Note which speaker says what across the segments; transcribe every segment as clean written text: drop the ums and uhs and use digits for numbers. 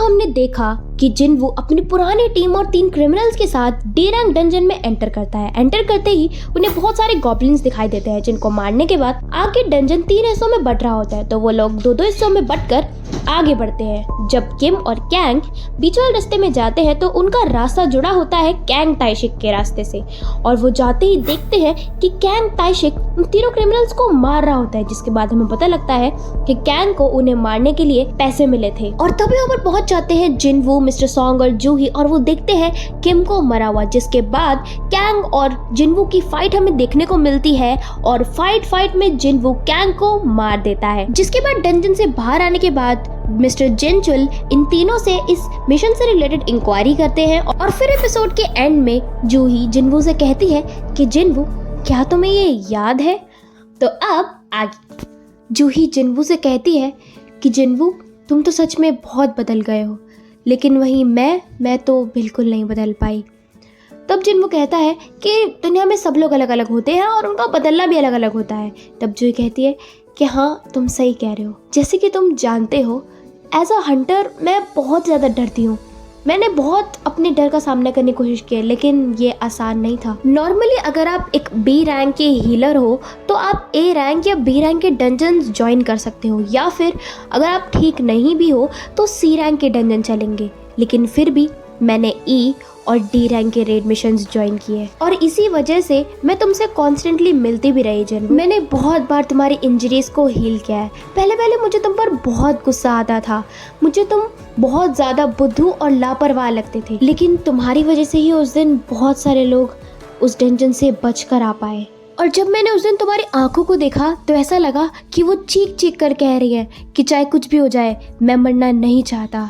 Speaker 1: हमने देखा कि जिनवू अपनी पुरानी टीम और 3 क्रिमिनल्स के साथ डी रैंक डंजन में एंटर करता है। एंटर करते ही उन्हें बहुत सारे गॉब्लिन्स दिखाई देते हैं, जिनको मारने के बाद आगे डंजन 3 हिस्सों में बट रहा होता है। तो वो लोग 2-2 हिस्सों में बटकर आगे बढ़ते हैं। जब किम और कैंग बीच वाले रास्ते में जाते हैं तो उनका रास्ता जुड़ा होता है कैंग ताइशिक के रास्ते से, और वो जाते ही देखते हैं कि कैंग ताइशिक उन तीनों क्रिमिनल्स को मार रहा होता है। जिसके बाद हमें पता लगता है कि कैंग को उन्हें मारने के लिए पैसे मिले थे। और तभी वहाँ पर पहुंच जाते हैं जिनवू, मिस्टर सॉन्ग और जूही, और वो देखते हैं किम को मरा हुआ। जिसके बाद कैंग और जिनवू की फाइट हमें देखने को मिलती है, और फाइट में जिनवू कैंग को मार देता है। जिसके बाद डंजन से बाहर आने के बाद मिस्टर जेंचुल इन तीनों से इस मिशन से रिलेटेड इंक्वायरी करते हैं। और फिर एपिसोड के एंड में जूही जिनवू से कहती है कि जिनवू, क्या तुम्हें ये याद है? तो अब आगे जूही जिनवू से कहती है कि जिनवू, तुम तो सच में बहुत बदल गए हो, लेकिन वहीं मैं तो बिल्कुल नहीं बदल पाई। तब जिनवू कहता है कि दुनिया में सब लोग अलग अलग होते हैं और उनका बदलना भी अलग अलग होता है। तब जूही कहती है कि हाँ, तुम सही कह रहे हो। जैसे कि तुम जानते हो, एज अ हंटर मैं बहुत ज़्यादा डरती हूँ। मैंने बहुत अपने डर का सामना करने की कोशिश की, लेकिन ये आसान नहीं था। नॉर्मली अगर आप एक बी रैंक के हीलर हो तो आप ए रैंक या बी रैंक के डंजन्स ज्वाइन कर सकते हो, या फिर अगर आप ठीक नहीं भी हो तो सी रैंक के डंजन चलेंगे। लेकिन फिर भी मैंने ई और डी रैंक के रेड मिशंस ज्वाइन किए, और इसी वजह से मैं तुमसे कॉन्स्टेंटली मिलती भी रही जिनवू। मैंने बहुत बार तुम्हारी इंजरीज को हील किया है। पहले मुझे तुम पर बहुत गुस्सा आता था, मुझे तुम बहुत ज़्यादा बुद्धू और लापरवाह लगते थे, लेकिन तुम्हारी वजह से ही उस दिन बहुत सारे लोग उस डंजन से बच कर आ पाए। और जब मैंने उस दिन तुम्हारी आंखों को देखा तो ऐसा लगा कि वो चीख कर कह रही है कि चाहे कुछ भी हो जाए, मैं मरना नहीं चाहता।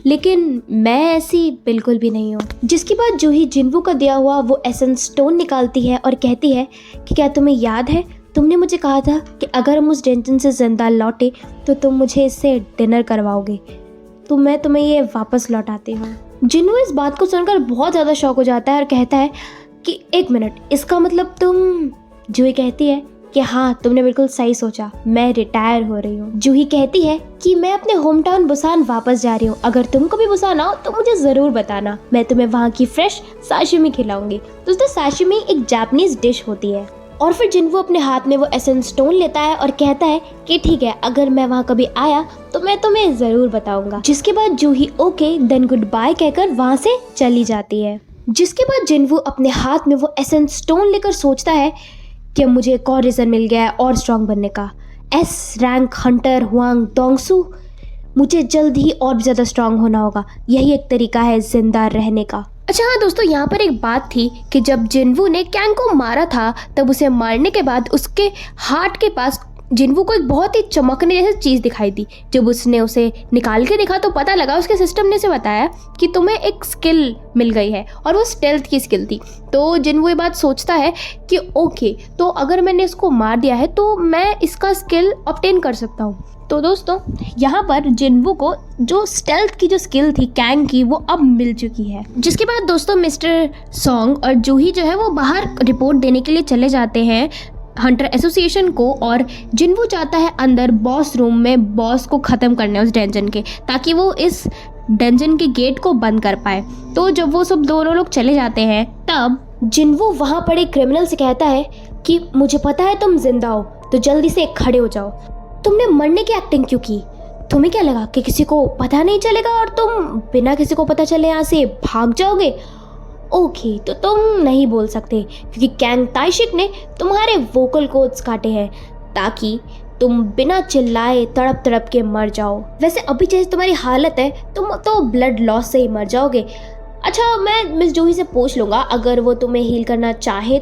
Speaker 1: लेकिन मैं ऐसी बिल्कुल भी नहीं हूँ। जिसके बाद जूही जिनवू का दिया हुआ वो एसेंस स्टोन निकालती है और कहती है कि क्या तुम्हें याद है, तुमने मुझे कहा था कि अगर हम उस डंजन से जिंदा लौटे तो तुम मुझे इससे डिनर करवाओगे, तो मैं तुम्हें ये वापस लौटाती हूँ। जिनवू इस बात को सुनकर बहुत ज़्यादा शॉक हो जाता है और कहता है कि 1 मिनट, इसका मतलब तुम? जूही कहती है कि हाँ, तुमने बिल्कुल सही सोचा, मैं रिटायर हो रही हूँ। जूही कहती है कि मैं अपने होम टाउन बुसान वापस जा रही हूँ, अगर तुम कभी बुसान आओ तो मुझे ज़रूर बताना, मैं तुम्हें वहाँ की फ्रेश साशिमी खिलाऊंगी। दोस्तों, साशिमी एक जापानीज डिश होती है। और फिर जिनवू अपने हाथ में वो एसेंस स्टोन लेता है और कहता है कि ठीक है, अगर मैं वहाँ कभी आया तो मैं तुम्हें ज़रूर बताऊंगा। जिसके बाद जूही ओके देन गुड बाय कहकर वहाँ से चली जाती है। जिसके बाद जिनवू अपने हाथ में वो एसेंस स्टोन लेकर सोचता है कि मुझे एक और रीज़न मिल गया है और स्ट्रॉन्ग बनने का। S rank Hunter Huang Dongsu, मुझे जल्द ही और भी ज़्यादा स्ट्रॉन्ग होना होगा, यही एक तरीका है जिंदा रहने का। अच्छा हाँ दोस्तों, यहाँ पर एक बात थी कि जब जिनवू ने कैंग को मारा था तब उसे मारने के बाद उसके हार्ट के पास जिनवू को एक बहुत ही चमकने जैसी चीज़ दिखाई दी। जब उसने उसे निकाल के देखा तो पता लगा, उसके सिस्टम ने उसे बताया कि तुम्हें एक स्किल मिल गई है, और वो स्टेल्थ की स्किल थी। तो जिनवू ये बात सोचता है कि ओके, तो अगर मैंने इसको मार दिया है तो मैं इसका स्किल ऑब्टेन कर सकता हूँ। तो दोस्तों, यहाँ पर जिनवू को जो स्टेल्थ की जो स्किल थी कैंग की, वो अब मिल चुकी है। जिसके बाद दोस्तों मिस्टर सॉन्ग और जूही जो है वो बाहर रिपोर्ट देने के लिए चले जाते हैं हंटर एसोसिएशन को, और जिनवू चाहता है अंदर बॉस रूम में बॉस को ख़त्म करना है उस डंजन के, ताकि वो इस डंजन के गेट को बंद कर पाए। तो जब वो सब दोनों लोग चले जाते हैं तब जिनवू वहाँ पड़े क्रिमिनल से कहता है कि मुझे पता है तुम जिंदा हो, तो जल्दी से खड़े हो जाओ। तुमने मरने की एक्टिंग क्यों की? तुम्हें क्या लगा कि किसी को पता नहीं चलेगा और तुम बिना किसी को पता चले यहाँ से भाग जाओगे? ओके, तो तुम नहीं बोल सकते क्योंकि कैंग ताइशिक ने तुम्हारे वोकल कोड्स काटे हैं ताकि तुम बिना चिल्लाए तड़प तड़प के मर जाओ। वैसे अभी जैसे तुम्हारी हालत है तुम तो ब्लड लॉस से ही मर जाओगे। अच्छा, मैं मिस जूही से पूछ लूँगा, अगर वो तुम्हें हील करना चाहे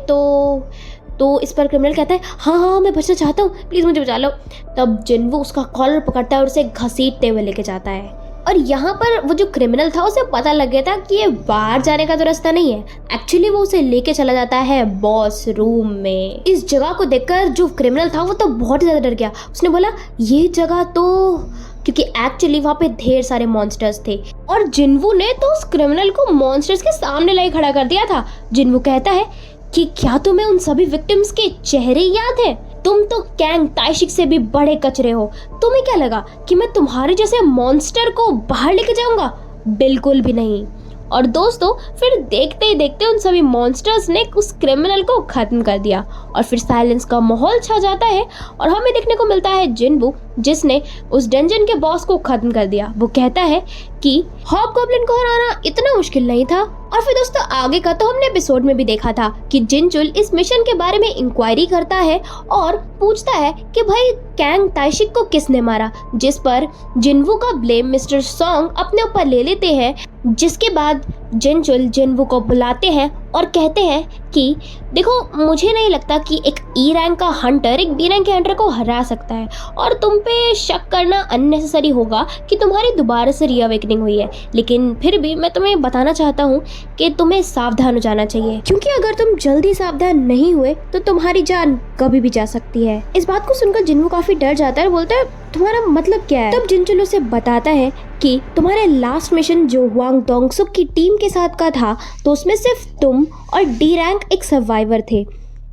Speaker 1: तो इस पर क्रिमिनल कहता है हाँ मैं बचना चाहता हूँ, प्लीज़ मुझे बचा लो। तब जिनवू उसका कॉलर पकड़ता है और उसे घसीटते हुए लेके जाता है। और यहाँ पर वो जो क्रिमिनल था उसे पता लग गया था कि ये बाहर जाने का तो रास्ता नहीं है। एक्चुअली वो उसे लेके चला जाता है बॉस रूम में। इस जगह को देखकर जो क्रिमिनल था वो तो बहुत ही ज़्यादा डर गया। उसने बोला ये जगह तो, क्योंकि एक्चुअली वहाँ पे ढेर सारे मॉन्स्टर्स थे और जिनवू ने तो उस क्रिमिनल को मॉन्स्टर्स के सामने लाई खड़ा कर दिया था। जिनवू कहता है कि क्या तुम्हें उन सभी विक्टिम्स के चेहरे याद है? तुम तो कैंग ताइशिक से भी बड़े कचरे हो। तुम्हें क्या लगा कि मैं तुम्हारे जैसे मॉन्स्टर को बाहर लेके जाऊंगा? बिल्कुल भी नहीं। और दोस्तों फिर देखते ही देखते उन सभी मॉन्स्टर्स ने उस क्रिमिनल को खत्म कर दिया और फिर साइलेंस का माहौल छा जाता है और हमें देखने को मिलता है जिनवू, जिसने उस डंजन के बॉस को खत्म कर दिया। वो कहता है कि हॉबगॉब्लिन को हराना इतना मुश्किल नहीं था। और फिर दोस्तों आगे का तो हमने एपिसोड में भी देखा था कि जिनचुल इस मिशन के बारे में इंक्वायरी करता है और पूछता है कि भाई कैंग ताइशिक को किसने मारा, जिस पर जिनवू का ब्लेम मिस्टर सॉन्ग अपने ऊपर ले लेते हैं। जिसके बाद जिनचुल जिनवू को बुलाते हैं और कहते हैं कि देखो, मुझे नहीं लगता कि एक ई रैंक का हंटर एक बी रैंक के हंटर को हरा सकता है और तुम पे शक करना अननेसेसरी होगा कि तुम्हारी दोबारा से रीअवेकनिंग हुई है, लेकिन फिर भी मैं तुम्हें बताना चाहता हूँ कि तुम्हें सावधान हो जाना चाहिए, क्योंकि अगर तुम जल्दी सावधान नहीं हुए तो तुम्हारी जान कभी भी जा सकती है। इस बात को सुनकर जिनवू काफी डर जाता है और बोलता है तुम्हारा मतलब क्या है? तब जिनचुल उसे बताता है कि तुम्हारे लास्ट मिशन जो हुआंग डोंगसुक की टीम के साथ का था, तो उसमें सिर्फ तुम और डी रैंक एक सर्वाइवर थे।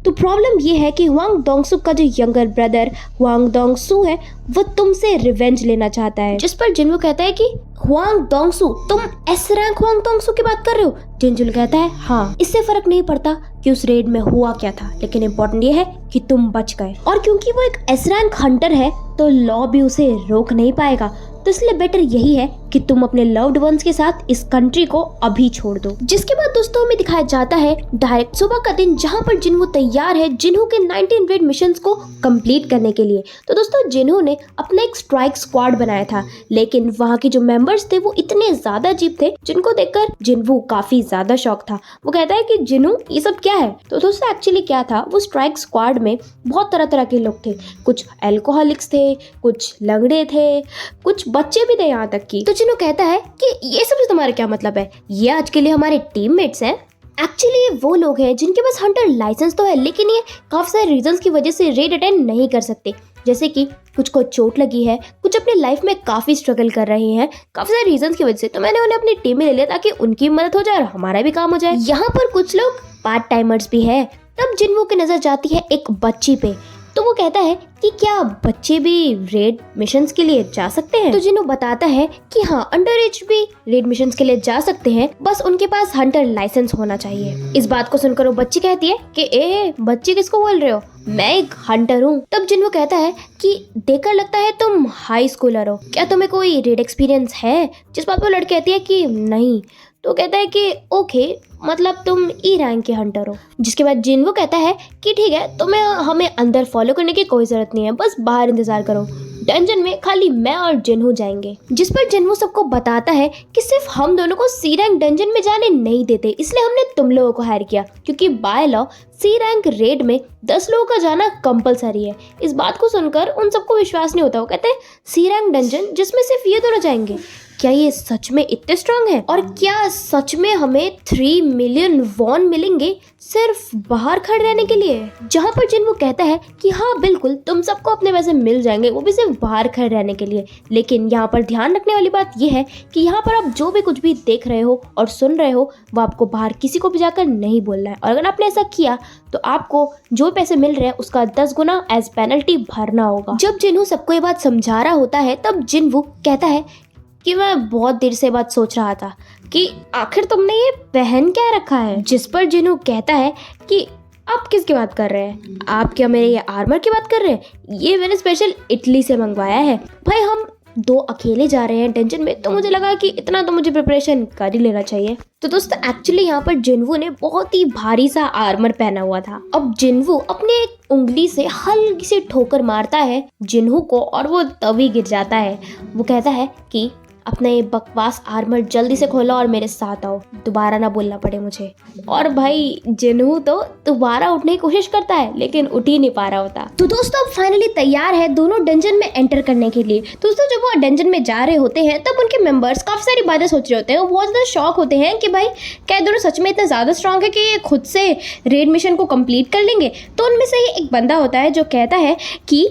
Speaker 1: तो प्रॉब्लम ये है कि हुआंग डोंगसुक का जो यंगर ब्रदर हुआंग डोंगसू है वो तुमसे रिवेंज लेना चाहता है। जिस पर जिनवू कहता है कि हुआंग डोंगसू, तुम एस रैंक हुआंग डोंगसू की बात कर रहे हो? जिनचुल कहता है हाँ। इससे फर्क नहीं पड़ता कि उस रेड में हुआ क्या था, लेकिन इम्पोर्टेंट ये है कि तुम बच गए। और क्योंकि वो एक एस रैंक हंटर है तो लॉ भी उसे रोक नहीं पाएगा, तो इसलिए बेटर यही है कि तुम अपने लव्ड वंस के साथ इस कंट्री को अभी छोड़ दो। जिसके बाद दोस्तों हमें दिखाया जाता है डायरेक्ट सुबह का दिन, जहां पर जिन्हू तैयार है जिन्हू के 19 रेड मिशंस को कंप्लीट करने के लिए। तो दोस्तों जिन्हू ने अपना एक स्ट्राइक स्क्वाड बनाया था, लेकिन वहां के जो मेंबर्स थे वो इतने ज्यादा अजीब थे जिनको देखकर जिन्हू काफी ज्यादा शॉक था। वो कहता है कि जिन्हू ये सब क्या है? तो दोस्तों एक्चुअली क्या था, वो स्ट्राइक स्क्वाड में बहुत तरह तरह के लोग थे। कुछ एल्कोहलिक्स थे, कुछ लंगड़े थे, कुछ बच्चे भी थे यहाँ तक कि। तो जिन्हों कहता है कि ये सब से तुम्हारा क्या मतलब है? ये आज के लिए हमारे टीममेट्स हैं। एक्चुअली ये वो लोग हैं जिनके पास हंटर लाइसेंस तो है, लेकिन ये काफी सारे रीजंस की वजह से रेड अटेंड नहीं कर सकते। जैसे कि कुछ को चोट लगी है, कुछ अपने लाइफ में काफी स्ट्रगल कर रहे हैं, काफी सारे रीजंस की वजह से। तो मैंने उन्हें अपनी टीम में ले लिया ताकि उनकी मदद हो जाए और हमारा भी काम हो जाए। यहाँ पर कुछ लोग पार्ट टाइमर्स भी है। तब जिन्वू की नजर जाती है एक बच्ची पे, तो वो कहता है कि क्या बच्चे भी रेड मिशंस के लिए जा सकते हैं? तो जिन्हों बताता है कि हाँ, अंडर एज भी रेड मिशंस के लिए जा सकते हैं, बस उनके पास हंटर लाइसेंस होना चाहिए। इस बात को सुनकर वो बच्ची कहती है कि ए बच्ची किसको बोल रहे हो, मैं एक हंटर हूँ। तब जिन्हों कहता है कि देखकर लगता है तुम हाई स्कूलर हो, क्या तुम्हें कोई रेड एक्सपीरियंस है? जिस बात पर लड़की कहती है कि नहीं। तो कहता है कि ओके, मतलब तुम ई रैंक के हंटर हो। जिसके बाद जिन्वू कहता है कि ठीक है, तुम्हें हमें अंदर फॉलो करने की कोई जरूरत नहीं है, बस बाहर इंतजार करो, डंजन में खाली मैं और जिन्हू जाएंगे। जिस पर जिन्वू सबको बताता है कि सिर्फ हम दोनों को सी रैंक डंजन में जाने नहीं देते, इसलिए हमने तुम लोगों को हायर किया, क्योंकि बाय लॉ सी रैंक रेड में 10 लोगों का जाना कंपलसरी है। इस बात को सुनकर उन सबको विश्वास नहीं होता। वो कहते हैं सी रैंक डंजन जिसमें सिर्फ ये दोनों जाएंगे, क्या ये सच में इतने स्ट्रांग है? और क्या सच में हमें 3 मिलियन वॉन मिलेंगे सिर्फ बाहर खड़े रहने के लिए? जहाँ पर जिन्वू कहता है कि हाँ बिल्कुल, तुम सबको अपने पैसे मिल जाएंगे, वो भी सिर्फ बाहर खड़े रहने के लिए। लेकिन यहाँ पर ध्यान रखने वाली बात यह है कि यहाँ पर आप जो भी कुछ भी देख रहे हो और सुन रहे हो वो आपको बाहर किसी को भी जाकर नहीं बोलना है, और अगर आपने ऐसा किया तो आपको जो पैसे मिल रहे हैं उसका 10 गुना एज पेनल्टी भरना होगा। जब जिन्हू सबको ये बात समझा रहा होता है, तब जिन्वू कहता है कि मैं बहुत देर से बात सोच रहा था कि आखिर तुमने ये पहन क्या रखा है? जिस पर जिन्हू कहता है कि आप किसकी बात कर रहे हैं? आप क्या मेरे ये आर्मर की बात कर रहे हैं? ये मैंने स्पेशल इटली से मंगवाया है। भाई हम 2 अकेले जा रहे हैं डंजन में, तो मुझे लगा कि इतना तो मुझे प्रिपरेशन कर ही लेना चाहिए। तो दोस्तों एक्चुअली यहाँ पर जिन्वू ने बहुत ही भारी सा आर्मर पहना हुआ था। अब जिन्वू अपने एक उंगली से हल्की सी ठोकर मारता है जिन्हू को और वो तभी गिर जाता है। वो कहता है कि अपना ये बकवास आर्मर जल्दी से खोलो और मेरे साथ आओ, दोबारा ना बोलना पड़े मुझे। और भाई जिन्हू तो दोबारा उठने की कोशिश करता है लेकिन उठ ही नहीं पा रहा होता। तो दोस्तों अब फाइनली तैयार है दोनों डंजन में एंटर करने के लिए। दोस्तों जब वो डंजन में जा रहे होते हैं तब उनके मेंबर्स काफी सारी बातें सोच रहे होते हैं। वो बहुत ज्यादा शॉक होते हैं कि भाई क्या दोनों सच में इतना ज्यादा स्ट्रांग है कि ये खुद से रेड मिशन को कंप्लीट कर लेंगे। तो उनमें से ही एक बंदा होता है जो कहता है कि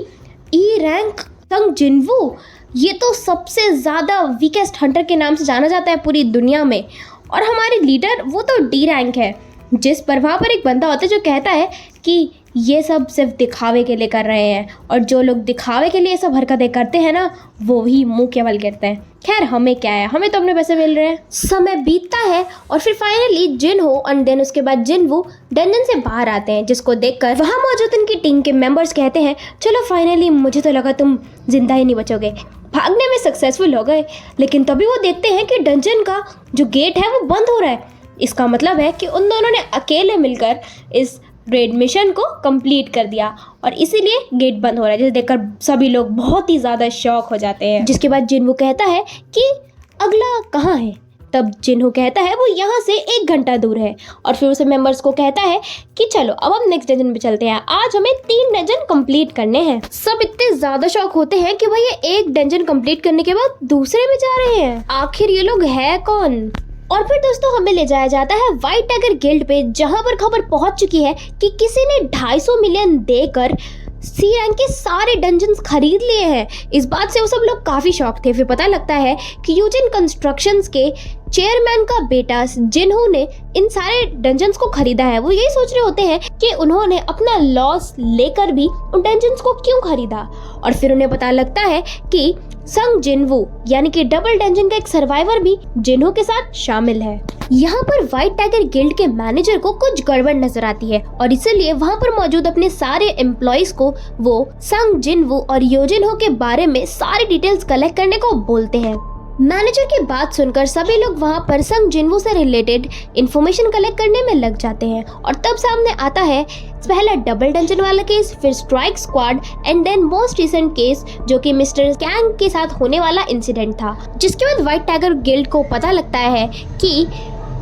Speaker 1: ई रैंक तंग जिन्वू, ये तो सबसे ज़्यादा वीकेस्ट हंटर के नाम से जाना जाता है पूरी दुनिया में, और हमारे लीडर वो तो डी रैंक है। जिस पर वहाँ पर एक बंदा होता है जो कहता है कि ये सब सिर्फ दिखावे के लिए कर रहे हैं, और जो लोग दिखावे के लिए सब हरकतें करते हैं ना, वो ही मुंह के बल गिरते हैं। खैर हमें क्या है, हमें तो अपने पैसे मिल रहे हैं। समय बीतता है और फिर फाइनली जिनहो और देन उसके बाद जिनवू डंजन से बाहर आते हैं, जिसको देखकर वहाँ मौजूद उनकी टीम के मेंबर्स कहते हैं, चलो फाइनली, मुझे तो लगा तुम जिंदा ही नहीं बचोगे। भागने में सक्सेसफुल हो गए, लेकिन तभी वो देखते हैं कि डंजन का जो गेट है वो बंद हो रहा है। इसका मतलब है कि उन दोनों ने अकेले मिलकर इस रेड मिशन को कंप्लीट कर दिया और इसीलिए गेट बंद हो रहा है, जिसे देखकर सभी लोग बहुत ही ज़्यादा शॉक हो जाते हैं। जिसके बाद जिनवू कहता है कि अगला कहाँ है। तब जिनहो कहता है वो यहाँ से 1 घंटा दूर है, और फिर उसे मेंबर्स को कहता है कि चलो अब हम नेक्स्ट डंजन पे चलते हैं, आज हमें 3 डंजन कंप्लीट करने हैं। सब इतने ज़्यादा शॉक होते हैं कि भाई ये 1 डंजन कंप्लीट करने के बाद दूसरे में जा रहे हैं, आखिर ये लोग है कौन। और फिर दोस्तों हमें ले जाया जाता है व्हाइट टाइगर गिल्ड पे, जहां पर खबर पहुंच चुकी है कि किसी ने 250 मिलियन देकर सी रैंक के सारे डंजन्स खरीद लिए हैं। इस बात से वो सब लोग काफ़ी शॉक थे। फिर पता लगता है कि यूजिन कंस्ट्रक्शंस के चेयरमैन का बेटा जिनहो ने इन सारे डंजन्स को खरीदा है। वो यही सोच रहे होते हैं कि उन्होंने अपना लॉस लेकर भी उन डंजन्स को क्यों खरीदा, और फिर उन्हें पता लगता है कि संग जिनवू यानी कि डबल डंजन का एक सर्वाइवर भी जिनहो के साथ शामिल है। यहाँ पर व्हाइट टाइगर गिल्ड के मैनेजर को कुछ गड़बड़ नजर आती है, और इसीलिए वहाँ पर मौजूद अपने सारे एम्प्लॉइज को वो संग जिनवू और योजिनहो के बारे में सारी डिटेल्स कलेक्ट करने को बोलते हैं। मैनेजर की बात सुनकर सभी लोग वहाँ पर संग जिनवू से रिलेटेड इंफॉर्मेशन कलेक्ट करने में लग जाते हैं, और तब सामने आता है पहला डबल डंजन वाला केस, फिर strike squad and then most recent case जो कि मिस्टर कैंग के साथ होने वाला इंसिडेंट था। जिसके बाद व्हाइट टाइगर गिल्ड को पता लगता है कि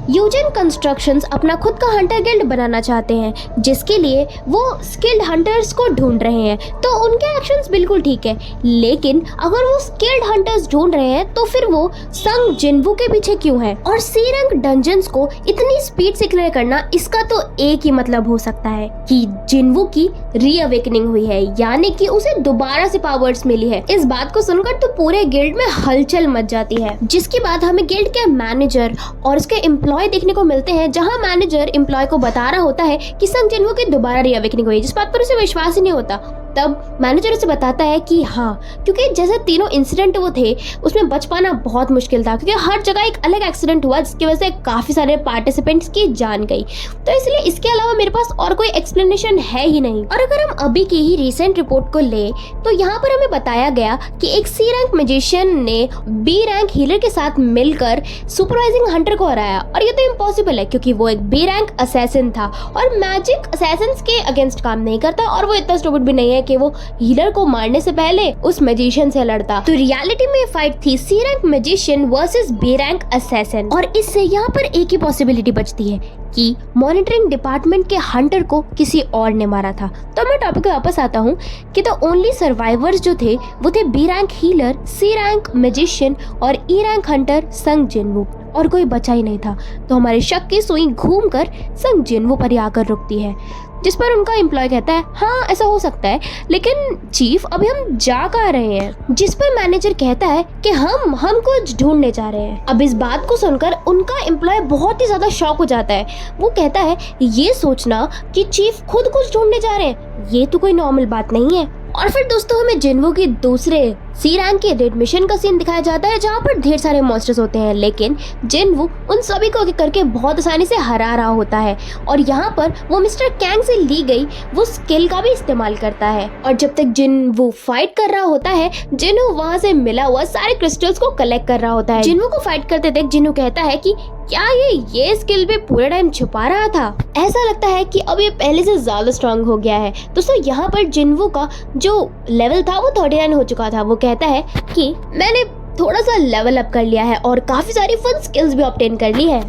Speaker 1: यूजिन कंस्ट्रक्शंस अपना खुद का हंटर गिल्ड बनाना चाहते हैं, जिसके लिए वो स्किल्ड हंटर्स को ढूंढ रहे हैं। तो उनके एक्शंस बिल्कुल ठीक है, लेकिन अगर वो स्किल्ड हंटर्स ढूंढ रहे हैं तो फिर वो संग जिनवू के पीछे क्यों है। और सी रैंक डंजन्स को इतनी स्पीड से क्लियर करना, इसका तो एक ही मतलब हो सकता है कि जिनवू की रीअवेकनिंग हुई है, यानी कि उसे दोबारा से पावर्स मिली है। इस बात को सुनकर तो पूरे गिल्ड में हलचल मच जाती है। जिसके बाद हमें गिल्ड के मैनेजर और उसके एम्प्लॉय देखने को मिलते हैं, जहां मैनेजर एम्प्लॉय को बता रहा होता है कि संग जिनवू की दोबारा रीअवेकनिंग हुई, जिस बात पर उसे विश्वास ही नहीं होता। तब मैनेजर उसे बताता है कि हाँ, क्योंकि जैसे तीनों इंसिडेंट वो थे उसमें बच पाना बहुत मुश्किल था, क्योंकि हर जगह एक अलग एक्सीडेंट हुआ जिसकी वजह से काफी सारे पार्टिसिपेंट्स की जान गई। तो इसलिए इसके अलावा मेरे पास और कोई एक्सप्लेनेशन है ही नहीं। और अगर हम अभी की ही रिसेंट रिपोर्ट को ले तो यहाँ पर हमें बताया गया कि एक सी रैंक मैजिशियन ने बी रैंक हीलर के साथ मिलकर सुपरवाइजिंग हंटर को हराया, और ये तो इम्पॉसिबल है क्योंकि वो एक बी रैंक असैसिन था और मैजिक असैसिन्स के अगेंस्ट काम नहीं करता, और वो इतना स्टूपिड भी नहीं है कि वो हीलर को मारने से पहले उस मैजिशियन से लड़ता। तो रियलिटी में फाइट थी C rank magician versus B rank assassin, और इससे यहाँ पर एक ही पॉसिबिलिटी बचती है कि मॉनिटरिंग डिपार्टमेंट के हंटर को किसी और ने मारा था। तो मैं टॉपिक पे वापस आता हूँ कि द ओनली सर्वाइवर्स जो थे वो थे बी रैंक हीलर, सी रैंक मैजिशियन और ई रैंक हंटर संग जिनवू, और कोई बचा ही नहीं था। तो हमारे शक की सुई घूमकर संग जिनवू पर ही आकर रुकती है, जिस पर उनका एम्प्लॉय कहता है हाँ ऐसा हो सकता है, लेकिन चीफ अभी हम जा कहाँ रहे हैं। जिस पर मैनेजर कहता है कि हम कुछ ढूंढने जा रहे हैं। अब इस बात को सुनकर उनका एम्प्लॉय बहुत ही ज्यादा शॉक हो जाता है। वो कहता है ये सोचना कि चीफ खुद कुछ ढूंढने जा रहे हैं, ये तो कोई नॉर्मल बात नहीं है। और फिर दोस्तों हमें जिनवू के दूसरे सी रैंक के रेड मिशन का सीन दिखाया जाता है, जहाँ पर ढेर सारे मॉन्स्टर्स होते हैं, लेकिन जिनवू उन सभी को करके बहुत आसानी से हरा रहा होता है। और यहाँ पर वो मिस्टर कैंग से ली गई वो स्किल का भी इस्तेमाल करता है। और जब तक जिनवू फाइट कर रहा होता है, जिनवू वहाँ से मिला हुआ सारे क्रिस्टल्स को कलेक्ट कर रहा होता है। जिनवू को फाइट करते देख जिनवू कहता है कि क्या ये स्किल भी पूरे टाइम छुपा रहा था। ऐसा लगता है कि अब ये पहले से ज्यादा स्ट्रांग हो गया है। दोस्तों यहाँ पर जिनवू का जो लेवल था वो 39 हो चुका था। वो कहता है कि मैंने थोड़ा सा लेवल अप कर लिया है और काफी सारी फन स्किल्स भी ऑब्टेन कर ली है।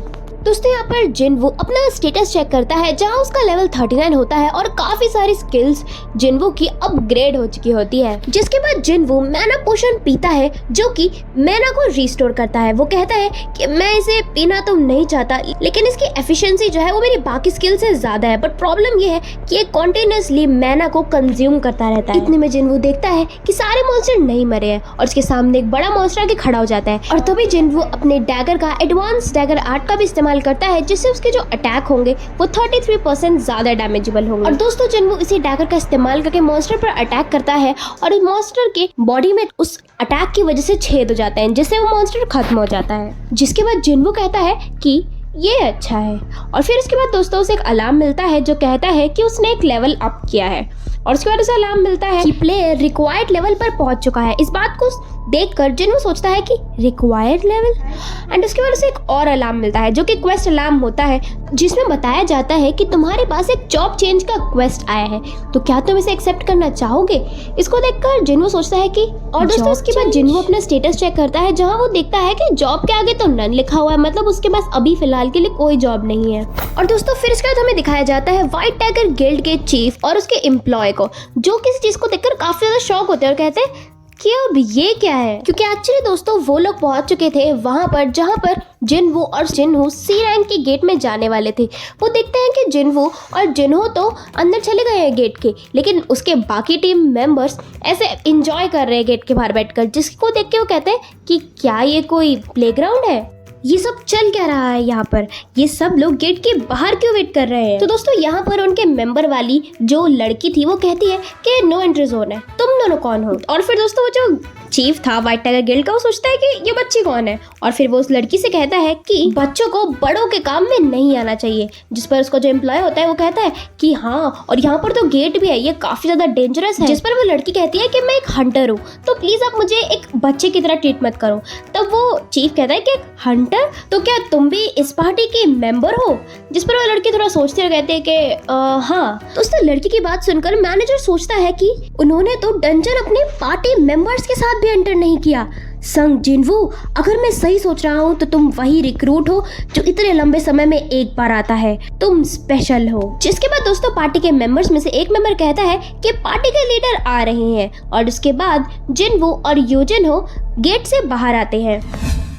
Speaker 1: दोस्तों यहाँ पर जिनवू अपना स्टेटस चेक करता है, जहाँ उसका लेवल 39 होता है और काफी सारी स्किल्स जिनवू की अपग्रेड हो चुकी होती है। जिसके बाद जिनवू मैना पोशन पीता है, जो कि मैना को रिस्टोर करता है। वो कहता है कि मैं इसे पीना तो नहीं चाहता, लेकिन इसकी एफिशिएंसी जो है वो मेरी बाकी स्किल से ज्यादा है, बट प्रॉब्लम ये है कि ये कॉन्टिन्यूसली मैना को कंज्यूम करता रहता है। इतने में जिनवू देखता है कि सारे मॉन्स्टर नहीं मरे हैं और उसके सामने एक बड़ा मॉन्स्टर आके खड़ा हो जाता है। और तभी जिनवू अपने डैगर का एडवांस डैगर आर्ट का भी इस्तेमाल इस्तेमाल करता है जिससे उसके जो अटैक होंगे वो 33% ज्यादा डैमेजेबल होंगे। और दोस्तों जिन्वू इसी डैगर का इस्तेमाल करके मॉन्स्टर पर अटैक करता है और उस मॉन्स्टर के बॉडी में उस अटैक की वजह से छेद हो जाता है जिससे वो मॉन्स्टर खत्म हो जाता है। जिसके बाद जिन्वू कहता है कि ये अच्छा है और फिर उसके बाद दोस्तों उसे एक अलार्म मिलता है जो कहता है कि उसने एक लेवल अप किया है और उसके बाद उसे अलार्म मिलता है कि प्लेयर रिक्वायर्ड लेवल पर पहुंच चुका है। इस बात को देखकर जिन्वू सोचता है कि रिक्वायर्ड लेवल एंड उसके बाद उसे एक और अलार्म मिलता है जो कि क्वेस्ट अलार्म होता है जिसमें बताया जाता है कि तुम्हारे पास एक जॉब चेंज का क्वेस्ट आया है, तो क्या तुम इसे एक्सेप्ट करना चाहोगे। इसको देखकर जिन्वू सोचता है कि और दोस्तों उसके बाद जिन्वू अपना स्टेटस चेक करता है जहाँ वो देखता है कि जॉब के आगे तो नन लिखा हुआ है, मतलब उसके पास अभी फिलहाल के लिए कोई जॉब नहीं है। और दोस्तों फिर इसके बाद हमें दिखाया जाता है व्हाइट टाइगर गिल्ड के चीफ और उसके एम्प्लॉय को जो किसी चीज को देखकर काफी ज्यादा शॉक होते हैं और कहते हैं कि अब ये क्या है, क्योंकि एक्चुअली दोस्तों वो लोग पहुंच चुके थे वहां पर जहां पर जिन्वू और जिनहो सी रैंक के गेट में जाने वाले थे। वो देखते हैं कि जिन्वू और जिनहो तो अंदर चले गए हैं गेट के, लेकिन उसके बाकी टीम मेंबर्स ऐसे एंजॉय कर रहे हैं गेट के बाहर बैठकर, जिसको देख के वो कहते हैं कि क्या ये कोई प्लेग्राउंड है, ये सब चल क्या रहा है यहाँ पर, ये सब लोग गेट के बाहर क्यों वेट कर रहे हैं। तो दोस्तों यहाँ पर उनके मेंबर वाली जो लड़की थी वो कहती है कि नो एंट्री जोन है, तुम दोनों कौन हो। और फिर दोस्तों वो जो चीफ था व्हाइट टाइगर गिल्ड का वो सोचता है कि ये बच्ची कौन है और फिर वो उस लड़की से कहता है कि बच्चों को बड़ों के काम में नहीं आना चाहिए। जिस पर उसका जो एम्प्लॉय होता है वो कहता है कि हाँ और यहाँ पर तो गेट भी है, ये काफी ज्यादा डेंजरस है। जिस पर वो लड़की कहती है कि मैं एक हंटर हूँ तो प्लीज आप मुझे एक बच्चे की तरह ट्रीट मत करो। तब वो चीफ कहता है कि हंटर, तो क्या तुम भी इस पार्टी के मेंबर हो। जिस पर वो लड़की थोड़ा सोचती है, कहते हैं कि हाँ। तो उस लड़की की बात सुनकर मैनेजर सोचता है कि उन्होंने तो डंजन अपने पार्टी मेंबर्स के साथ भी एंटर नहीं किया। संग जिन्वू, अगर मैं सही सोच रहा हूँ तो तुम वही रिक्रूट हो जो इतने लंबे समय में एक बार आता है, तुम स्पेशल हो। जिसके बाद दोस्तों पार्टी के मेंबर्स में से एक मेंबर कहता है कि पार्टी के लीडर आ रहे हैं और उसके बाद जिन्वू और यूजिनहो गेट से बाहर आते हैं।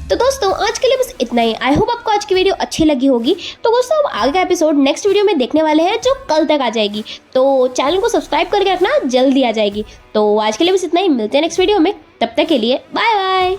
Speaker 1: तो दोस्तों आज के लिए बस इतना ही। आई होप आपको आज की वीडियो अच्छी लगी होगी। तो दोस्तों हम आगे का एपिसोड नेक्स्ट वीडियो में देखने वाले हैं जो कल तक आ जाएगी, तो चैनल को सब्सक्राइब करके रखना, जल्दी आ जाएगी। तो आज के लिए बस इतना ही, मिलते हैं नेक्स्ट वीडियो में, तब तक के लिए बाय बाय।